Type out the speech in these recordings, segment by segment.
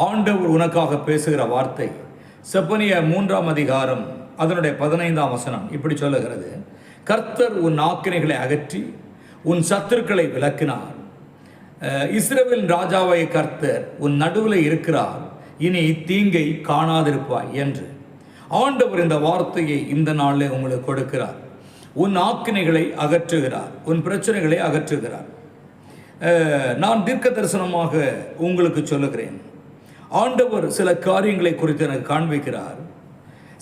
ஆண்டவர் உனக்காக பேசுகிற வார்த்தை செப்பனியா 3ஆம் அதிகாரம் அதனுடைய 15ஆம் வசனம் இப்படி சொல்லுகிறது. கர்த்தர் உன் ஆக்கினைகளை அகற்றி உன் சத்துருக்களை விலக்கினார். இஸ்ரவேல் ராஜாவை கர்த்தர் உன் நடுவில் இருக்கிறார், இனி தீங்கை காணாதிருப்பாய் என்று ஆண்டவர் இந்த வார்த்தையை இந்த நாளில் உங்களுக்கு கொடுக்கிறார். உன் ஆக்கினைகளை அகற்றுகிறார், உன் பிரச்சனைகளை அகற்றுகிறார். நான் தீர்க்க தரிசனமாக உங்களுக்கு சொல்லுகிறேன். ஆண்டவர் சில காரியங்களை குறித்து எனக்கு காண்பிக்கிறார்.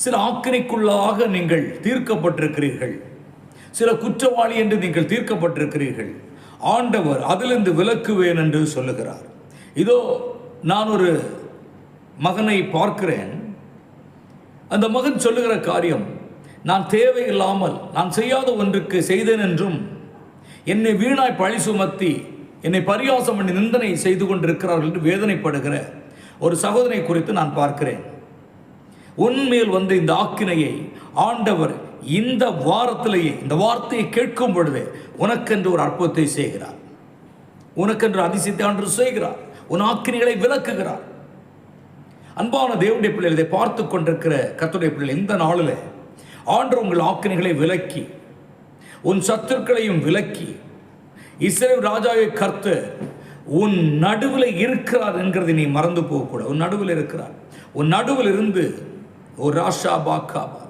சில ஆக்கினைக்குள்ளாக நீங்கள் தீர்க்கப்பட்டிருக்கிறீர்கள், சில குற்றவாளி என்று நீங்கள் தீர்க்கப்பட்டிருக்கிறீர்கள். ஆண்டவர் அதிலிருந்து விலக்குவேன் என்று சொல்லுகிறார். இதோ நான் ஒரு மகனை பார்க்கிறேன். அந்த மகன் சொல்லுகிற காரியம், நான் தேவையில்லாமல் நான் செய்யாத ஒன்றுக்கு செய்தேன் என்றும் என்னை வீணாய் பழி சுமத்தி என்னை பரியாசம் பண்ணி நிந்தனை செய்து கொண்டிருக்கிறார்கள் என்று வேதனைப்படுகிற ஒரு சகோதரனை குறித்து நான் பார்க்கிறேன். உன்மேல் வந்த இந்த ஆக்கினையை ஆண்டவர் இந்த வாரத்திலேயே, இந்த வார்த்தையை கேட்கும் பொழுது உனக்கென்று ஒரு அற்புதத்தை செய்கிறார், உனக்கென்று அதிசயத்தை ஆண்டு செய்கிறார், உன் ஆக்கினைகளை விலக்குகிறார். அன்பான தேவனுடைய பிள்ளைகள், இதை பார்த்து கொண்டிருக்கிற கர்த்தருடைய பிள்ளைகள், இந்த நாளில் ஆண்டவர் உங்கள் ஆக்கினைகளை விலக்கி உன் சத்துருக்களையும் விலக்கி இஸ்ரவேல் ராஜாவை கர்த்தர் உன் நடுவில் இருக்கிறார் என்கிறதை நீ மறந்து போகக்கூடாது. உன் நடுவில் இருக்கிறார். உன் நடுவில் இருந்து ஒரு ராஷா பாக்காபா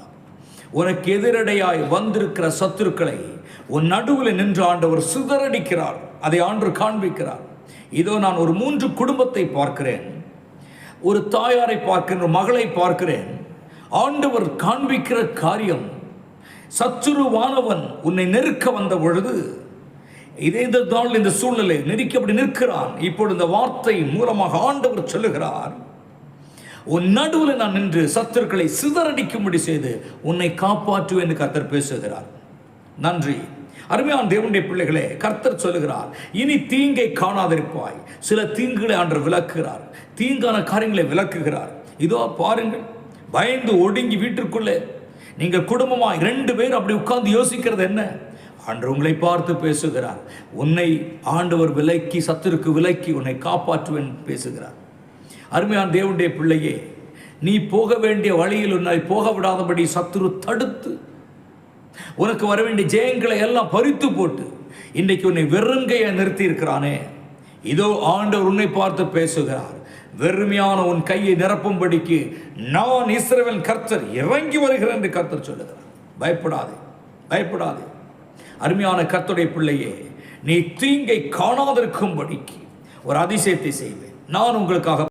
உனக்கு எதிரடையாய் வந்திருக்கிற சத்துருக்களை உன் நடுவில் நின்று ஆண்டவர் சிதறடிக்கிறார். அதை ஆண்டவர் காண்பிக்கிறார். இதோ நான் ஒரு 3 குடும்பத்தை பார்க்கிறேன், ஒரு தாயாரை பார்க்கிறேன், ஒரு மகளை பார்க்கிறேன். ஆண்டவர் காண்பிக்கிற காரியம், சத்துருவானவன் உன்னை நெருக்க வந்த பொழுது இந்த சூழ்நிலை நெருக்கப்படி நிற்கிறான். இப்பொழுது இந்த வார்த்தை மூலமாக ஆண்டவர் சொல்லுகிறார், உன் நடுவில் நான் நின்று சத்துருக்களை சிதறடிக்கும்படி செய்து உன்னை காப்பாற்றுவேன் என்று கர்த்தர் பேசுகிறார். நன்றி. அருமையான தேவனுடைய பிள்ளைகளே, கர்த்தர் சொல்லுகிறார், இனி தீங்கை காணாதிருப்பாய். சில தீங்குகளை ஆண்டவர் விலக்குகிறார், தீங்கான காரியங்களை விலக்குகிறார். இதோ பாருங்கள், பயந்து ஒடுங்கி வீட்டிற்குள்ளே நீங்கள் குடும்பமாக 2 பேர் அப்படி உட்கார்ந்து யோசிக்கிறது என்ன? ஆண்டவர் உங்களை பார்த்து பேசுகிறார். உன்னை ஆண்டவர் விலக்கி, சத்துருக்கு விலக்கி உன்னை காப்பாற்றுவேன் பேசுகிறார். அருமையான தேவனுடைய பிள்ளையே, நீ போக வேண்டிய வழியில் உன்னை போக விடாதபடி சத்துரு தடுத்து உனக்கு வர வேண்டிய ஜெயங்களை எல்லாம் பறித்து போட்டு இன்றைக்கு உன்னை வெறுங்கையை நிறுத்தி இருக்கிறானே. இதோ ஆண்டவர் உன்னை பார்த்து பேசுகிறார். வெறுமையான உன் கையை நிரப்பும்படிக்கு நான் இஸ்ரவேல் கர்த்தர் இறங்கி வருகிறேன் என்று கர்த்தர் சொல்லுகிறார். பயப்படாதே, பயப்படாதே. அருமையான கர்த்தருடைய பிள்ளையே, நீ தீங்கை காணாதிருக்கும்படிக்கு ஒரு அதிசயத்தை செய்வேன். நான் உங்களுக்காக